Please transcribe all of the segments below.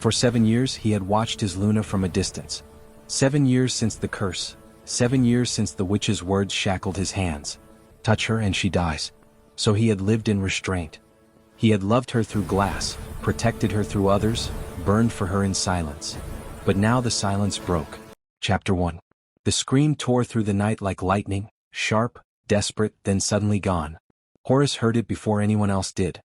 For 7 years he had watched his Luna from a distance. 7 years since the curse. 7 years since the witch's words shackled his hands. Touch her and she dies. So he had lived in restraint. He had loved her through glass, protected her through others, burned for her in silence. But now the silence broke. Chapter 1. The scream tore through the night like lightning, sharp, desperate, then suddenly gone. Horace heard it before anyone else did.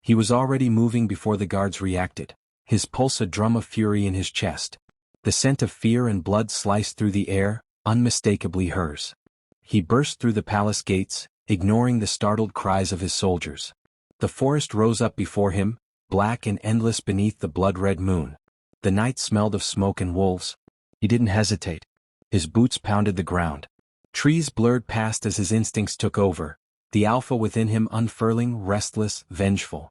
He was already moving before the guards reacted, his pulse a drum of fury in his chest. The scent of fear and blood sliced through the air, unmistakably hers. He burst through the palace gates, ignoring the startled cries of his soldiers. The forest rose up before him, black and endless beneath the blood-red moon. The night smelled of smoke and wolves. He didn't hesitate. His boots pounded the ground. Trees blurred past as his instincts took over, the alpha within him unfurling, restless, vengeful.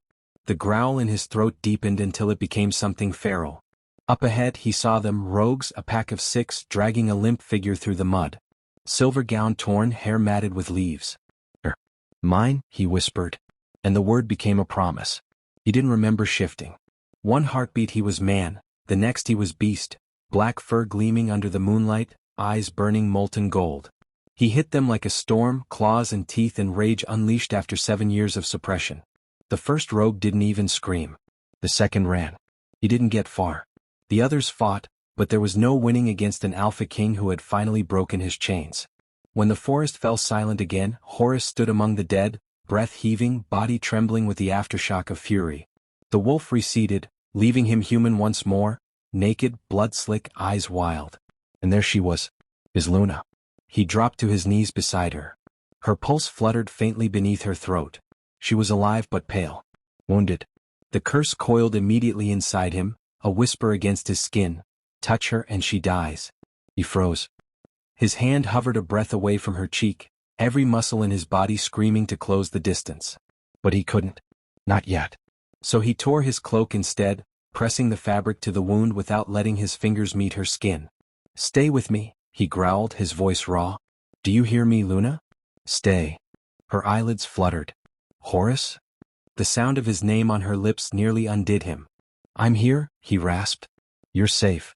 The growl in his throat deepened until it became something feral. Up ahead he saw them, rogues, a pack of 6, dragging a limp figure through the mud. Silver gown torn, hair matted with leaves. Mine, he whispered. And the word became a promise. He didn't remember shifting. One heartbeat he was man, the next he was beast, black fur gleaming under the moonlight, eyes burning molten gold. He hit them like a storm, claws and teeth and rage unleashed after 7 years of suppression. The first rogue didn't even scream. The second ran. He didn't get far. The others fought, but there was no winning against an alpha king who had finally broken his chains. When the forest fell silent again, Horace stood among the dead, breath heaving, body trembling with the aftershock of fury. The wolf receded, leaving him human once more, naked, blood-slick, eyes wild. And there she was, his Luna. He dropped to his knees beside her. Her pulse fluttered faintly beneath her throat. She was alive but pale. Wounded. The curse coiled immediately inside him, a whisper against his skin. Touch her and she dies. He froze. His hand hovered a breath away from her cheek, every muscle in his body screaming to close the distance. But he couldn't. Not yet. So he tore his cloak instead, pressing the fabric to the wound without letting his fingers meet her skin. Stay with me, he growled, his voice raw. Do you hear me, Luna? Stay. Her eyelids fluttered. Horace? The sound of his name on her lips nearly undid him. I'm here, he rasped. You're safe.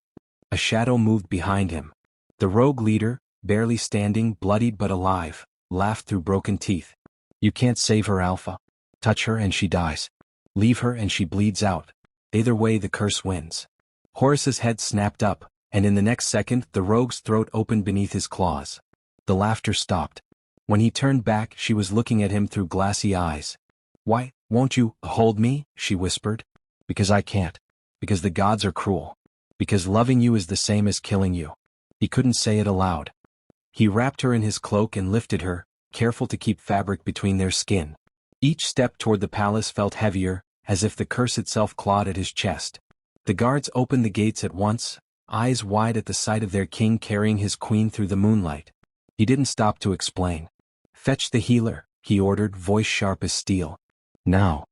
A shadow moved behind him. The rogue leader, barely standing, bloodied but alive, laughed through broken teeth. You can't save her, Alpha. Touch her and she dies. Leave her and she bleeds out. Either way the curse wins. Horace's head snapped up, and in the next second the rogue's throat opened beneath his claws. The laughter stopped. When he turned back she was looking at him through glassy eyes. Why, won't you hold me? She whispered. Because I can't. Because the gods are cruel. Because loving you is the same as killing you. He couldn't say it aloud. He wrapped her in his cloak and lifted her, careful to keep fabric between their skin. Each step toward the palace felt heavier, as if the curse itself clawed at his chest. The guards opened the gates at once, eyes wide at the sight of their king carrying his queen through the moonlight. He didn't stop to explain. Fetch the healer, he ordered, voice sharp as steel. Now.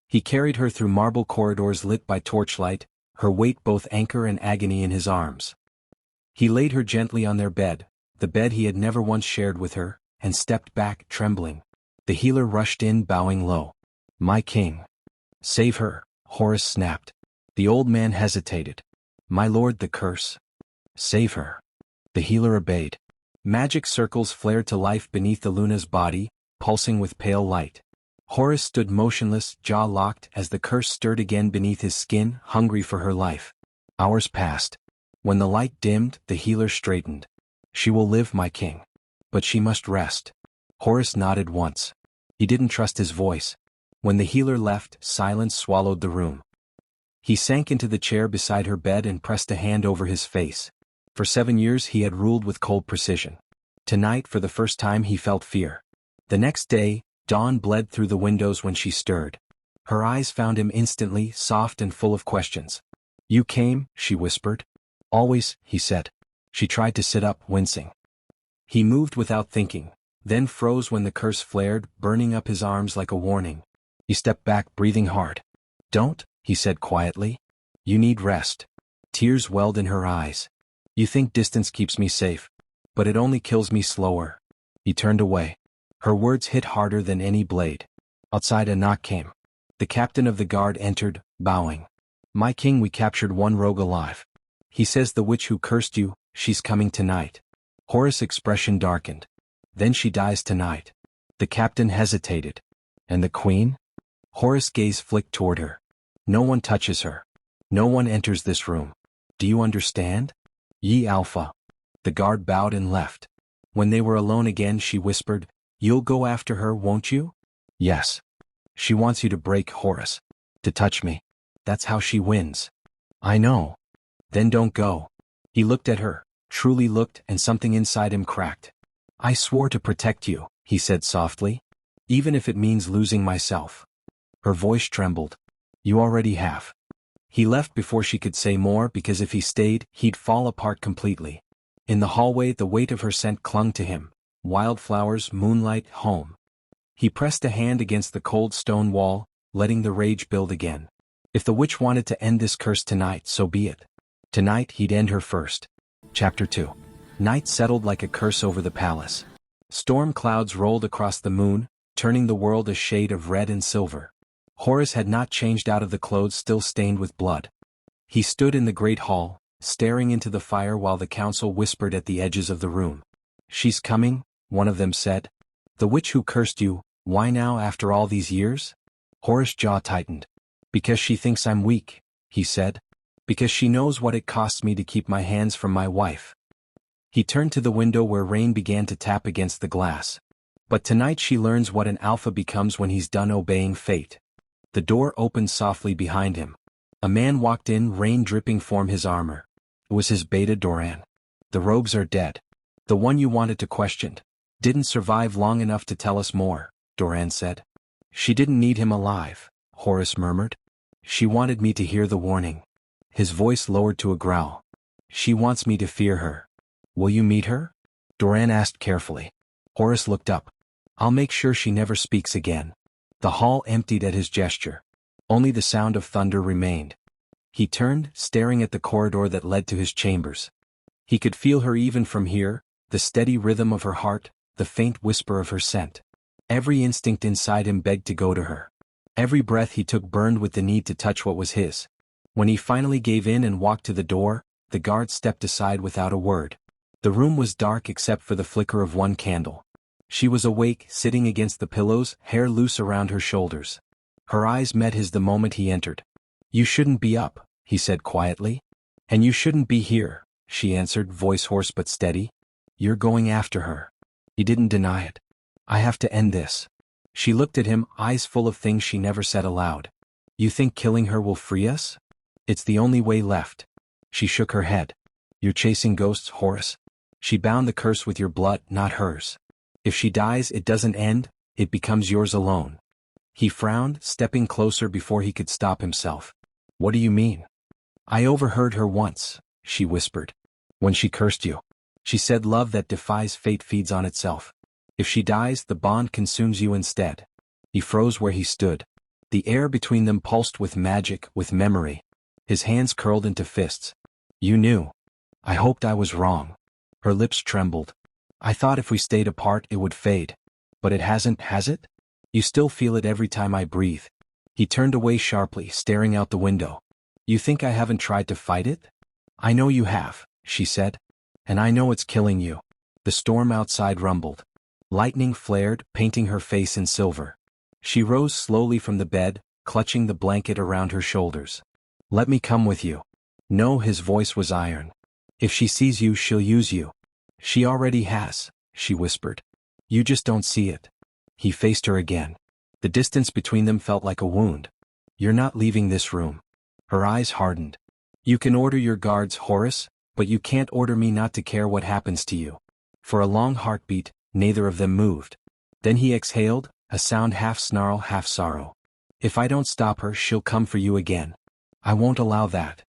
He carried her through marble corridors lit by torchlight, her weight both anchor and agony in his arms. He laid her gently on their bed, the bed he had never once shared with her, and stepped back, trembling. The healer rushed in, bowing low. My king. Save her, Horace snapped. The old man hesitated. My lord, the curse. Save her. The healer obeyed. Magic circles flared to life beneath the Luna's body, pulsing with pale light. Horace stood motionless, jaw locked, as the curse stirred again beneath his skin, hungry for her life. Hours passed. When the light dimmed, the healer straightened. She will live, my king. But she must rest. Horace nodded once. He didn't trust his voice. When the healer left, silence swallowed the room. He sank into the chair beside her bed and pressed a hand over his face. For 7 years he had ruled with cold precision. Tonight, for the first time, he felt fear. The next day, dawn bled through the windows when she stirred. Her eyes found him instantly, soft and full of questions. You came, she whispered. Always, he said. She tried to sit up, wincing. He moved without thinking, then froze when the curse flared, burning up his arms like a warning. He stepped back, breathing hard. Don't, he said quietly. You need rest. Tears welled in her eyes. You think distance keeps me safe, but it only kills me slower. He turned away. Her words hit harder than any blade. Outside a knock came. The captain of the guard entered, bowing. My king, we captured one rogue alive. He says the witch who cursed you, she's coming tonight. Horace's expression darkened. Then she dies tonight. The captain hesitated. And the queen? Horace's gaze flicked toward her. No one touches her. No one enters this room. Do you understand? Ye Alpha. The guard bowed and left. When they were alone again, she whispered, You'll go after her, won't you? Yes. She wants you to break, Horace. To touch me. That's how she wins. I know. Then don't go. He looked at her, truly looked, and something inside him cracked. I swore to protect you, he said softly. Even if it means losing myself. Her voice trembled. You already have. He left before she could say more because if he stayed, he'd fall apart completely. In the hallway, the weight of her scent clung to him. Wildflowers, moonlight, home. He pressed a hand against the cold stone wall, letting the rage build again. If the witch wanted to end this curse tonight, so be it. Tonight he'd end her first. Chapter 2. Night settled like a curse over the palace. Storm clouds rolled across the moon, turning the world a shade of red and silver. Horace had not changed out of the clothes still stained with blood. He stood in the great hall, staring into the fire while the council whispered at the edges of the room. She's coming, one of them said. The witch who cursed you, why now after all these years? Horace's jaw tightened. Because she thinks I'm weak, he said. Because she knows what it costs me to keep my hands from my wife. He turned to the window where rain began to tap against the glass. But tonight she learns what an alpha becomes when he's done obeying fate. The door opened softly behind him. A man walked in, rain dripping from his armor. It was his beta Doran. The rogues are dead. The one you wanted to question. Didn't survive long enough to tell us more, Doran said. She didn't need him alive, Horace murmured. She wanted me to hear the warning. His voice lowered to a growl. She wants me to fear her. Will you meet her? Doran asked carefully. Horace looked up. I'll make sure she never speaks again. The hall emptied at his gesture. Only the sound of thunder remained. He turned, staring at the corridor that led to his chambers. He could feel her even from here, the steady rhythm of her heart, the faint whisper of her scent. Every instinct inside him begged to go to her. Every breath he took burned with the need to touch what was his. When he finally gave in and walked to the door, the guard stepped aside without a word. The room was dark except for the flicker of one candle. She was awake, sitting against the pillows, hair loose around her shoulders. Her eyes met his the moment he entered. You shouldn't be up, he said quietly. And you shouldn't be here, she answered, voice hoarse but steady. You're going after her. He didn't deny it. I have to end this. She looked at him, eyes full of things she never said aloud. You think killing her will free us? It's the only way left. She shook her head. You're chasing ghosts, Horace. She bound the curse with your blood, not hers. If she dies, it doesn't end, it becomes yours alone. He frowned, stepping closer before he could stop himself. What do you mean? I overheard her once, she whispered. When she cursed you. She said love that defies fate feeds on itself. If she dies, the bond consumes you instead. He froze where he stood. The air between them pulsed with magic, with memory. His hands curled into fists. You knew. I hoped I was wrong. Her lips trembled. I thought if we stayed apart it would fade. But it hasn't, has it? You still feel it every time I breathe. He turned away sharply, staring out the window. You think I haven't tried to fight it? I know you have, she said. And I know it's killing you. The storm outside rumbled. Lightning flared, painting her face in silver. She rose slowly from the bed, clutching the blanket around her shoulders. Let me come with you. No, his voice was iron. If she sees you, she'll use you. She already has, she whispered. You just don't see it. He faced her again. The distance between them felt like a wound. You're not leaving this room. Her eyes hardened. You can order your guards, Horace, but you can't order me not to care what happens to you. For a long heartbeat, neither of them moved. Then he exhaled, a sound half snarl, half sorrow. If I don't stop her, she'll come for you again. I won't allow that.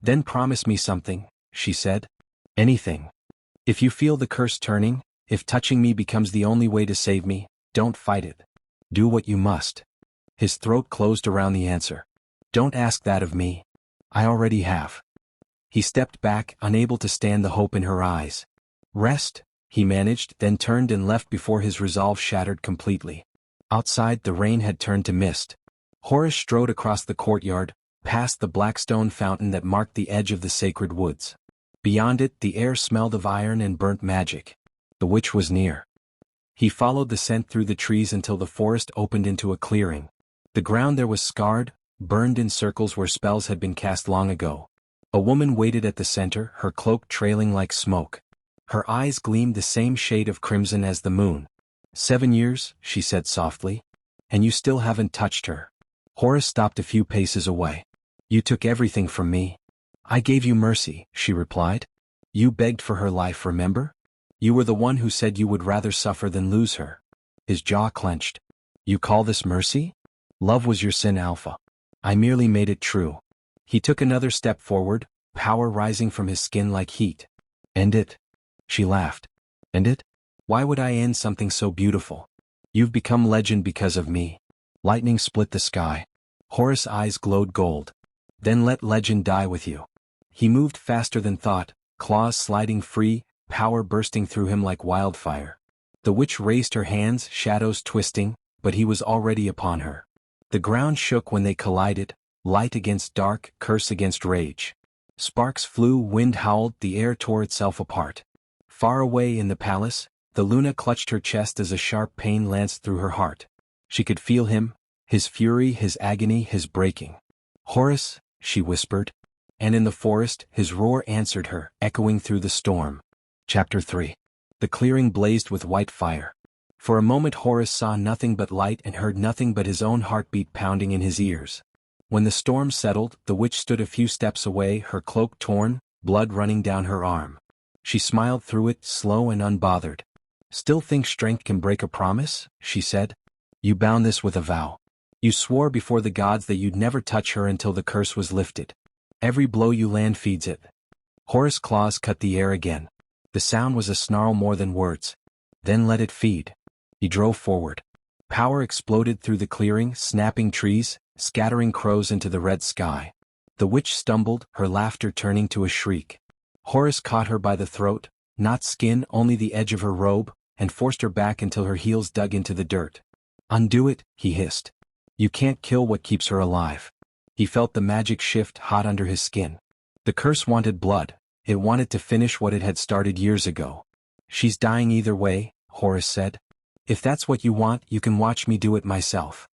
Then promise me something, she said. Anything. If you feel the curse turning, if touching me becomes the only way to save me, don't fight it. Do what you must. His throat closed around the answer. Don't ask that of me. I already have. He stepped back, unable to stand the hope in her eyes. Rest, he managed, then turned and left before his resolve shattered completely. Outside, the rain had turned to mist. Horace strode across the courtyard, past the black stone fountain that marked the edge of the sacred woods. Beyond it, the air smelled of iron and burnt magic. The witch was near. He followed the scent through the trees until the forest opened into a clearing. The ground there was scarred, burned in circles where spells had been cast long ago. A woman waited at the center, her cloak trailing like smoke. Her eyes gleamed the same shade of crimson as the moon. 7 years, she said softly. And you still haven't touched her. Horace stopped a few paces away. You took everything from me. I gave you mercy, she replied. You begged for her life, remember? You were the one who said you would rather suffer than lose her. His jaw clenched. You call this mercy? Love was your sin, Alpha. I merely made it true. He took another step forward, power rising from his skin like heat. End it? She laughed. End it? Why would I end something so beautiful? You've become legend because of me. Lightning split the sky. Horace's eyes glowed gold. Then let legend die with you. He moved faster than thought, claws sliding free, power bursting through him like wildfire. The witch raised her hands, shadows twisting, but he was already upon her. The ground shook when they collided, light against dark, curse against rage. Sparks flew, wind howled, the air tore itself apart. Far away in the palace, the Luna clutched her chest as a sharp pain lanced through her heart. She could feel him, his fury, his agony, his breaking. Horace, she whispered. And in the forest, his roar answered her, echoing through the storm. Chapter 3. The clearing blazed with white fire. For a moment Horace saw nothing but light and heard nothing but his own heartbeat pounding in his ears. When the storm settled, the witch stood a few steps away, her cloak torn, blood running down her arm. She smiled through it, slow and unbothered. Still think strength can break a promise? She said. You bound this with a vow. You swore before the gods that you'd never touch her until the curse was lifted. Every blow you land feeds it. Horace's claws cut the air again. The sound was a snarl more than words. Then let it feed. He drove forward. Power exploded through the clearing, snapping trees, scattering crows into the red sky. The witch stumbled, her laughter turning to a shriek. Horace caught her by the throat, not skin, only the edge of her robe, and forced her back until her heels dug into the dirt. Undo it, he hissed. You can't kill what keeps her alive. He felt the magic shift hot under his skin. The curse wanted blood. It wanted to finish what it had started years ago. She's dying either way, Horace said. If that's what you want, you can watch me do it myself.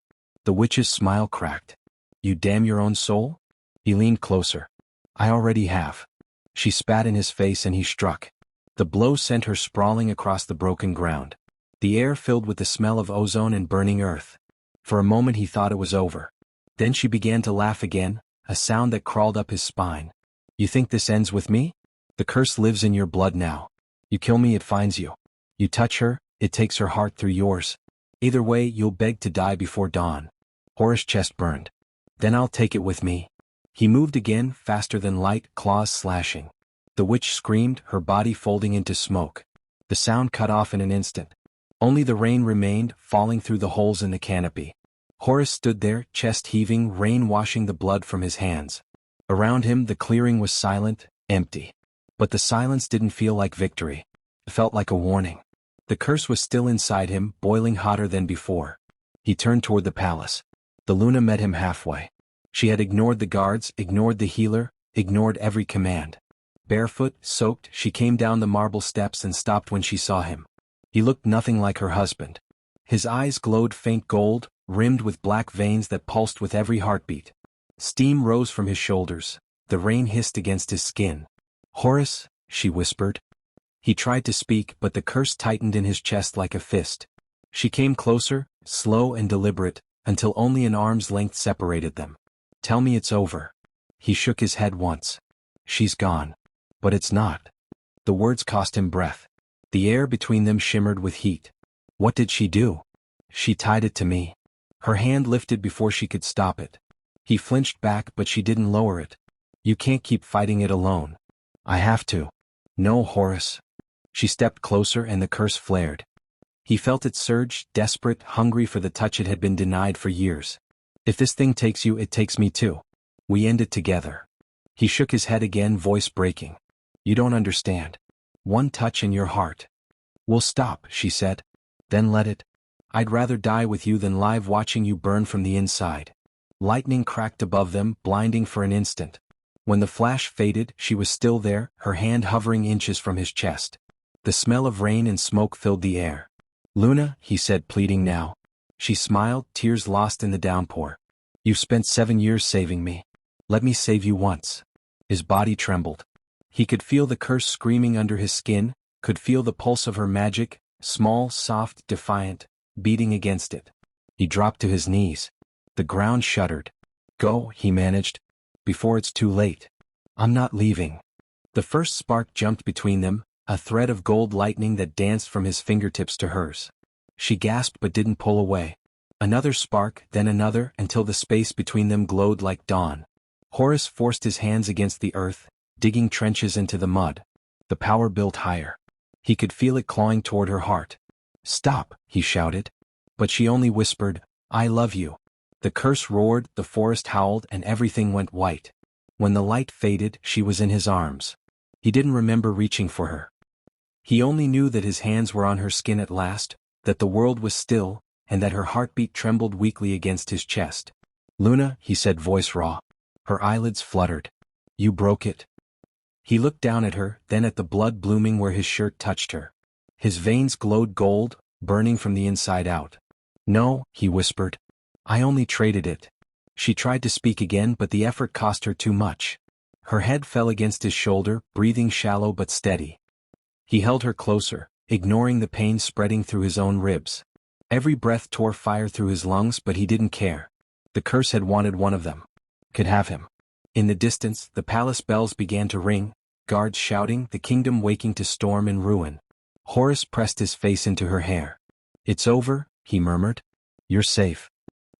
The witch's smile cracked. You damn your own soul? He leaned closer. I already have. She spat in his face and he struck. The blow sent her sprawling across the broken ground. The air filled with the smell of ozone and burning earth. For a moment he thought it was over. Then she began to laugh again, a sound that crawled up his spine. You think this ends with me? The curse lives in your blood now. You kill me, it finds you. You touch her, it takes her heart through yours. Either way, you'll beg to die before dawn. Horace's chest burned. Then I'll take it with me. He moved again, faster than light, claws slashing. The witch screamed, her body folding into smoke. The sound cut off in an instant. Only the rain remained, falling through the holes in the canopy. Horace stood there, chest heaving, rain washing the blood from his hands. Around him, the clearing was silent, empty. But the silence didn't feel like victory. It felt like a warning. The curse was still inside him, boiling hotter than before. He turned toward the palace. The Luna met him halfway. She had ignored the guards, ignored the healer, ignored every command. Barefoot, soaked, she came down the marble steps and stopped when she saw him. He looked nothing like her husband. His eyes glowed faint gold, rimmed with black veins that pulsed with every heartbeat. Steam rose from his shoulders. The rain hissed against his skin. Horace, she whispered. He tried to speak, but the curse tightened in his chest like a fist. She came closer, slow and deliberate, until only an arm's length separated them. Tell me it's over. He shook his head once. She's gone. But it's not. The words cost him breath. The air between them shimmered with heat. What did she do? She tied it to me. Her hand lifted before she could stop it. He flinched back, but she didn't lower it. You can't keep fighting it alone. I have to. No, Horace. She stepped closer and the curse flared. He felt it surge, desperate, hungry for the touch it had been denied for years. If this thing takes you, it takes me too. We end it together. He shook his head again, voice breaking. You don't understand. One touch in your heart. We'll stop, she said. Then let it. I'd rather die with you than live watching you burn from the inside. Lightning cracked above them, blinding for an instant. When the flash faded, she was still there, her hand hovering inches from his chest. The smell of rain and smoke filled the air. "Luna," he said, pleading now. She smiled, tears lost in the downpour. "You've spent 7 years saving me. Let me save you once." His body trembled. He could feel the curse screaming under his skin, could feel the pulse of her magic, small, soft, defiant, beating against it. He dropped to his knees. The ground shuddered. "Go," he managed, "before it's too late." "I'm not leaving." The first spark jumped between them, a thread of gold lightning that danced from his fingertips to hers. She gasped but didn't pull away. Another spark, then another, until the space between them glowed like dawn. Horace forced his hands against the earth, digging trenches into the mud. The power built higher. He could feel it clawing toward her heart. "Stop," he shouted. But she only whispered, "I love you." The curse roared, the forest howled, and everything went white. When the light faded, she was in his arms. He didn't remember reaching for her. He only knew that his hands were on her skin at last, that the world was still, and that her heartbeat trembled weakly against his chest. "Luna," he said, voice raw. Her eyelids fluttered. "You broke it." He looked down at her, then at the blood blooming where his shirt touched her. His veins glowed gold, burning from the inside out. "No," he whispered. "I only traded it." She tried to speak again, but the effort cost her too much. Her head fell against his shoulder, breathing shallow but steady. He held her closer, ignoring the pain spreading through his own ribs. Every breath tore fire through his lungs, but he didn't care. The curse had wanted one of them. Could have him. In the distance, the palace bells began to ring, guards shouting, the kingdom waking to storm and ruin. Horace pressed his face into her hair. "It's over," he murmured. "You're safe."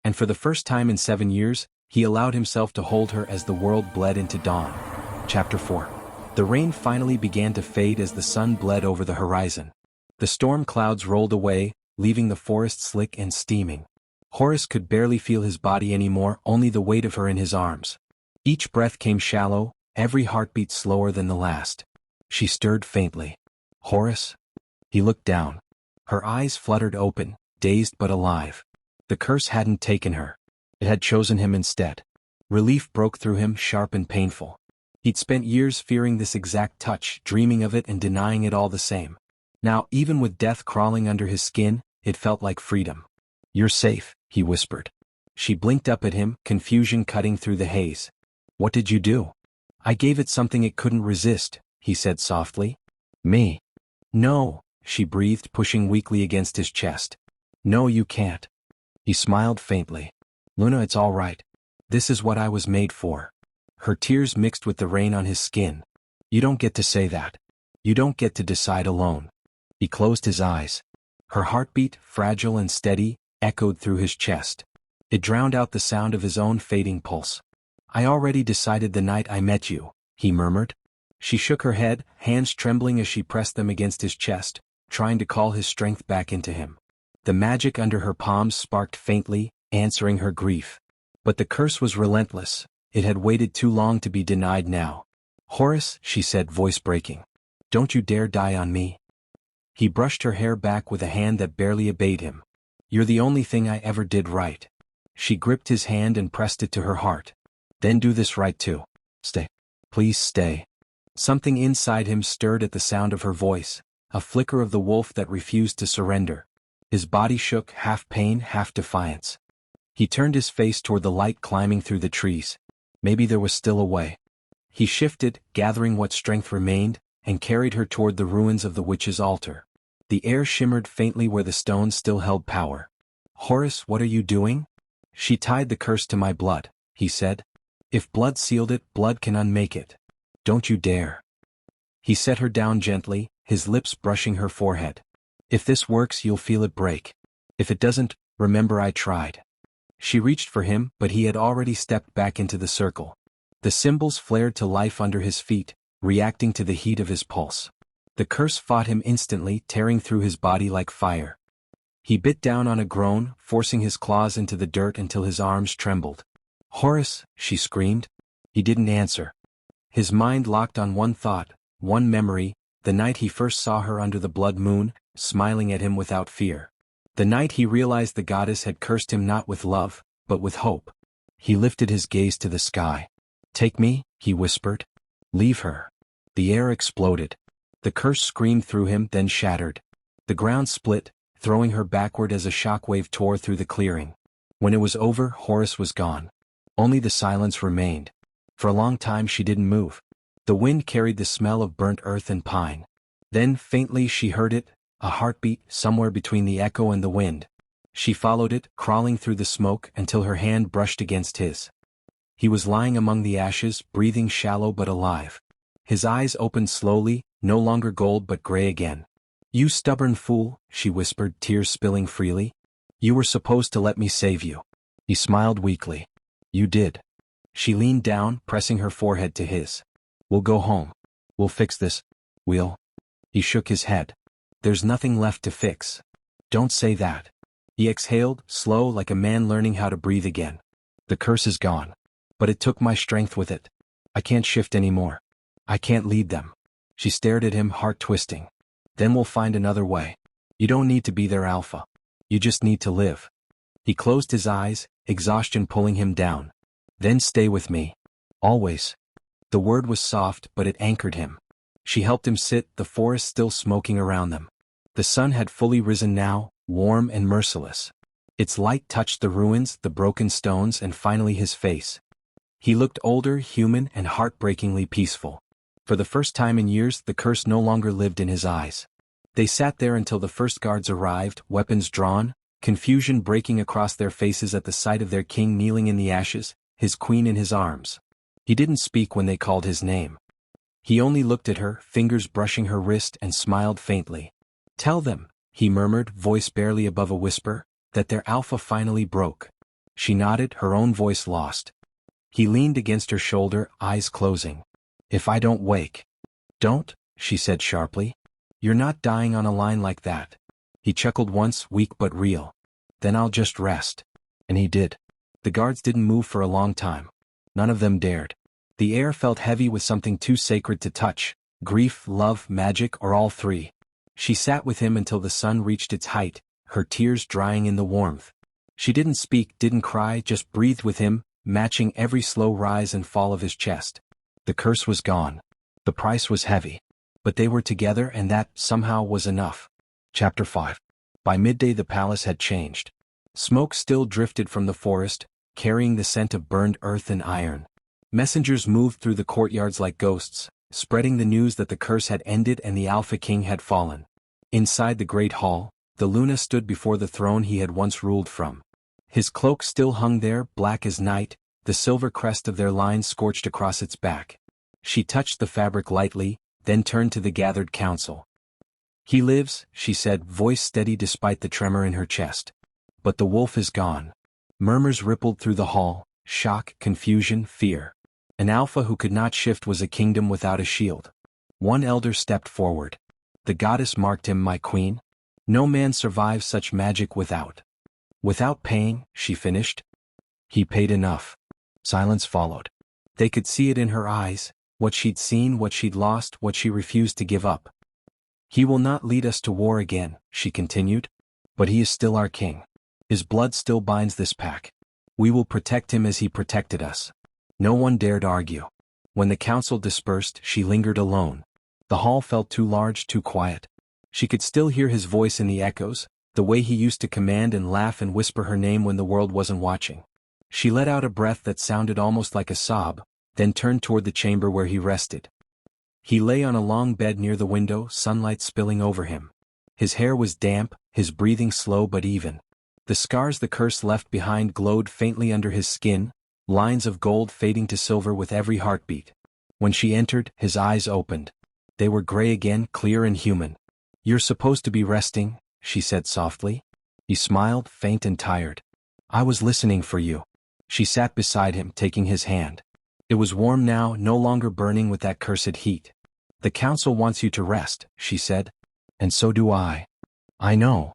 And for the first time in 7 years, he allowed himself to hold her as the world bled into dawn. Chapter 4. The rain finally began to fade as the sun bled over the horizon. The storm clouds rolled away, leaving the forest slick and steaming. Horace could barely feel his body anymore, only the weight of her in his arms. Each breath came shallow, every heartbeat slower than the last. She stirred faintly. "Horace?" He looked down. Her eyes fluttered open, dazed but alive. The curse hadn't taken her. It had chosen him instead. Relief broke through him, sharp and painful. He'd spent years fearing this exact touch, dreaming of it and denying it all the same. Now, even with death crawling under his skin, it felt like freedom. "You're safe," he whispered. She blinked up at him, confusion cutting through the haze. "What did you do?" "I gave it something it couldn't resist," he said softly. "Me?" "No," she breathed, pushing weakly against his chest. "No, you can't." He smiled faintly. "Luna, it's all right. This is what I was made for." Her tears mixed with the rain on his skin. "You don't get to say that. You don't get to decide alone." He closed his eyes. Her heartbeat, fragile and steady, echoed through his chest. It drowned out the sound of his own fading pulse. "I already decided the night I met you," he murmured. She shook her head, hands trembling as she pressed them against his chest, trying to call his strength back into him. The magic under her palms sparked faintly, answering her grief. But the curse was relentless. It had waited too long to be denied now. "Horace," she said, voice breaking. "Don't you dare die on me." He brushed her hair back with a hand that barely obeyed him. "You're the only thing I ever did right." She gripped his hand and pressed it to her heart. "Then do this right too. Stay. Please stay." Something inside him stirred at the sound of her voice, a flicker of the wolf that refused to surrender. His body shook, half pain, half defiance. He turned his face toward the light climbing through the trees. Maybe there was still a way. He shifted, gathering what strength remained, and carried her toward the ruins of the witch's altar. The air shimmered faintly where the stones still held power. "Horace, what are you doing?" "She tied the curse to my blood," he said. "If blood sealed it, blood can unmake it. Don't you dare." He set her down gently, his lips brushing her forehead. "If this works, you'll feel it break. If it doesn't, remember I tried." She reached for him, but he had already stepped back into the circle. The symbols flared to life under his feet, reacting to the heat of his pulse. The curse fought him instantly, tearing through his body like fire. He bit down on a groan, forcing his claws into the dirt until his arms trembled. "Horace," she screamed. He didn't answer. His mind locked on one thought, one memory, the night he first saw her under the blood moon, smiling at him without fear. The night he realized the goddess had cursed him not with love, but with hope. He lifted his gaze to the sky. "Take me," he whispered. "Leave her." The air exploded. The curse screamed through him, then shattered. The ground split, throwing her backward as a shockwave tore through the clearing. When it was over, Horace was gone. Only the silence remained. For a long time she didn't move. The wind carried the smell of burnt earth and pine. Then, faintly, she heard it, a heartbeat somewhere between the echo and the wind. She followed it, crawling through the smoke until her hand brushed against his. He was lying among the ashes, breathing shallow but alive. His eyes opened slowly, no longer gold but gray again. "You stubborn fool," she whispered, tears spilling freely. "You were supposed to let me save you." He smiled weakly. "You did." She leaned down, pressing her forehead to his. "We'll go home. We'll fix this. We'll—" He shook his head. "There's nothing left to fix." "Don't say that." He exhaled, slow, like a man learning how to breathe again. "The curse is gone. But it took my strength with it. I can't shift anymore. I can't lead them." She stared at him, heart twisting. "Then we'll find another way. You don't need to be their alpha. You just need to live." He closed his eyes, exhaustion pulling him down. "Then stay with me. Always." The word was soft, but it anchored him. She helped him sit, the forest still smoking around them. The sun had fully risen now, warm and merciless. Its light touched the ruins, the broken stones, and finally his face. He looked older, human, and heartbreakingly peaceful. For the first time in years, the curse no longer lived in his eyes. They sat there until the first guards arrived, weapons drawn, confusion breaking across their faces at the sight of their king kneeling in the ashes, his queen in his arms. He didn't speak when they called his name. He only looked at her, fingers brushing her wrist, and smiled faintly. "Tell them," he murmured, voice barely above a whisper, "that their alpha finally broke." She nodded, her own voice lost. He leaned against her shoulder, eyes closing. "If I don't wake." "Don't," she said sharply. "You're not dying on a line like that." He chuckled once, weak but real. "Then I'll just rest." And he did. The guards didn't move for a long time. None of them dared. The air felt heavy with something too sacred to touch, grief, love, magic, or all three. She sat with him until the sun reached its height, her tears drying in the warmth. She didn't speak, didn't cry, just breathed with him, matching every slow rise and fall of his chest. The curse was gone. The price was heavy. But they were together, and that, somehow, was enough. Chapter 5. By midday the palace had changed. Smoke still drifted from the forest, carrying the scent of burned earth and iron. Messengers moved through the courtyards like ghosts, spreading the news that the curse had ended and the Alpha King had fallen. Inside the great hall, the Luna stood before the throne he had once ruled from. His cloak still hung there, black as night, the silver crest of their line scorched across its back. She touched the fabric lightly, then turned to the gathered council. "He lives," she said, voice steady despite the tremor in her chest. "But the wolf is gone." Murmurs rippled through the hall, shock, confusion, fear. An alpha who could not shift was a kingdom without a shield. One elder stepped forward. The goddess marked him, "My queen." "No man survives such magic without." "Without paying," she finished. "He paid enough." Silence followed. They could see it in her eyes, what she'd seen, what she'd lost, what she refused to give up. "He will not lead us to war again," she continued. "But he is still our king. His blood still binds this pack. We will protect him as he protected us." No one dared argue. When the council dispersed, she lingered alone. The hall felt too large, too quiet. She could still hear his voice in the echoes, the way he used to command and laugh and whisper her name when the world wasn't watching. She let out a breath that sounded almost like a sob, then turned toward the chamber where he rested. He lay on a long bed near the window, sunlight spilling over him. His hair was damp, his breathing slow but even. The scars the curse left behind glowed faintly under his skin, lines of gold fading to silver with every heartbeat. When she entered, his eyes opened. They were gray again, clear and human. "You're supposed to be resting," she said softly. He smiled, faint and tired. "I was listening for you." She sat beside him, taking his hand. It was warm now, no longer burning with that cursed heat. "The council wants you to rest," she said. "And so do I." "I know."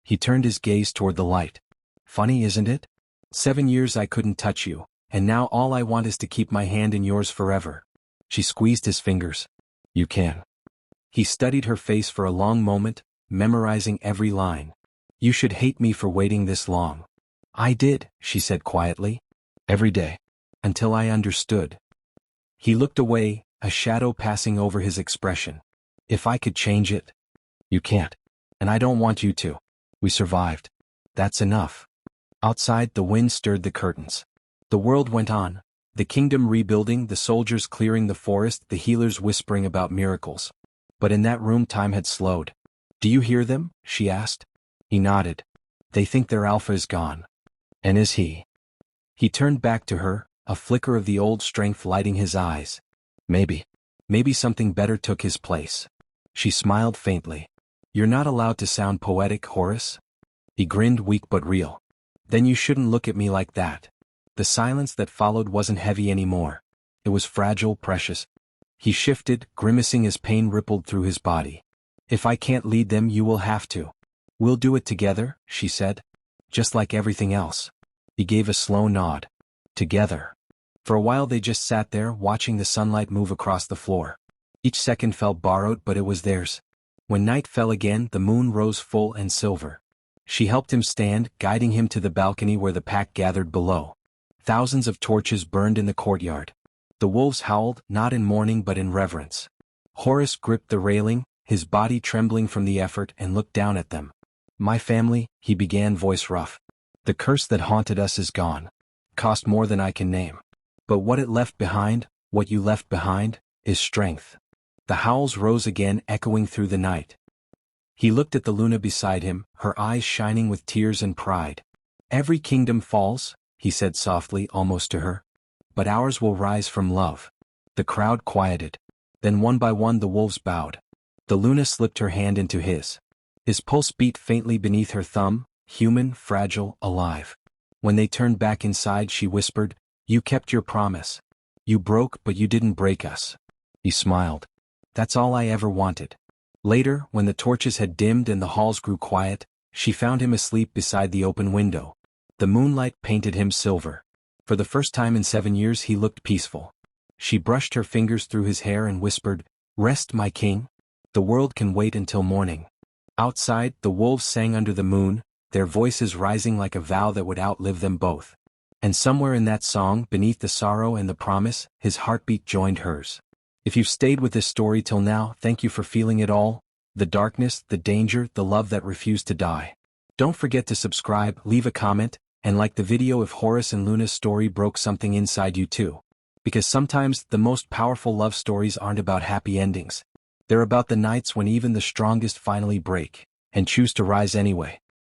He turned his gaze toward the light. "Funny, isn't it? 7 years I couldn't touch you, and now all I want is to keep my hand in yours forever." She squeezed his fingers. "You can." He studied her face for a long moment, memorizing every line. "You should hate me for waiting this long." "I did," she said quietly. Every day. Until I understood. He looked away, a shadow passing over his expression. If I could change it. You can't. And I don't want you to. We survived. That's enough. Outside, the wind stirred the curtains. The world went on. The kingdom rebuilding, the soldiers clearing the forest, the healers whispering about miracles. But in that room time had slowed. Do you hear them? She asked. He nodded. They think their alpha is gone. And is he? He turned back to her, a flicker of the old strength lighting his eyes. Maybe. Maybe something better took his place. She smiled faintly. You're not allowed to sound poetic, Horace? He grinned, weak but real. Then you shouldn't look at me like that. The silence that followed wasn't heavy anymore. It was fragile, precious. He shifted, grimacing as pain rippled through his body. If I can't lead them, you will have to. We'll do it together, she said. Just like everything else. He gave a slow nod. Together. For a while they just sat there, watching the sunlight move across the floor. Each second felt borrowed, but it was theirs. When night fell again, the moon rose full and silver. She helped him stand, guiding him to the balcony where the pack gathered below. Thousands of torches burned in the courtyard. The wolves howled, not in mourning but in reverence. Horace gripped the railing, his body trembling from the effort, and looked down at them. My family, he began, voice rough. The curse that haunted us is gone. Cost more than I can name. But what it left behind, what you left behind, is strength. The howls rose again, echoing through the night. He looked at the Luna beside him, her eyes shining with tears and pride. Every kingdom falls, he said softly, almost to her. But ours will rise from love. The crowd quieted. Then one by one the wolves bowed. The Luna slipped her hand into his. His pulse beat faintly beneath her thumb, human, fragile, alive. When they turned back inside, she whispered, You kept your promise. You broke, but you didn't break us. He smiled. That's all I ever wanted. Later, when the torches had dimmed and the halls grew quiet, she found him asleep beside the open window. The moonlight painted him silver. For the first time in 7 years he looked peaceful. She brushed her fingers through his hair and whispered, Rest, my king. The world can wait until morning. Outside, the wolves sang under the moon, their voices rising like a vow that would outlive them both. And somewhere in that song, beneath the sorrow and the promise, his heartbeat joined hers. If you've stayed with this story till now, thank you for feeling it all. The darkness, the danger, the love that refused to die. Don't forget to subscribe, leave a comment, and like the video if Horace and Luna's story broke something inside you too. Because sometimes the most powerful love stories aren't about happy endings. They're about the nights when even the strongest finally break, and choose to rise anyway.